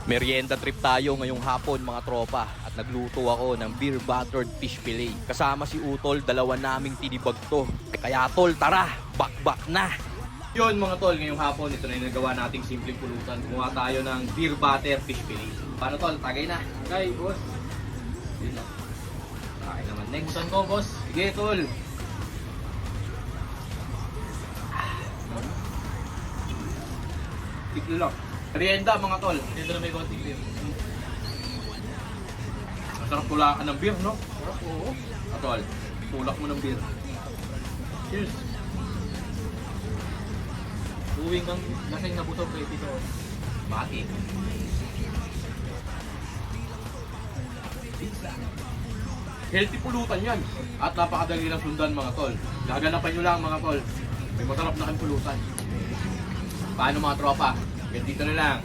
Merienda trip tayo ngayong hapon mga tropa at nagluto ako ng beer battered fish fillet. Kasama si Utol, dalawa naming tinibag to. Kaya tol, tara, bakbak na! Yun mga tol, ngayong hapon ito na yung nagawa nating simpleng pulutan. Gumawa tayo ng beer battered fish fillet. Paano tol, tagay na? Kay, boss. Yun lang. Tagay naman next. Busan ko, boss. Sige tol. Tiklo lang. Merienda mga tol. Dito na may konting beer. Masarap tulakan ng beer, no? Sarap, oo. Tol, tulak mo ng beer. Cheers. Uwing kang lasing nabutog kay Tito. Bakit? Healthy pulutan yan. At napakadali ng sundan mga tol. Gaganapan nyo lang mga tol. May masarap na kang pulutan. Paano mga tropa? Ganito na lang.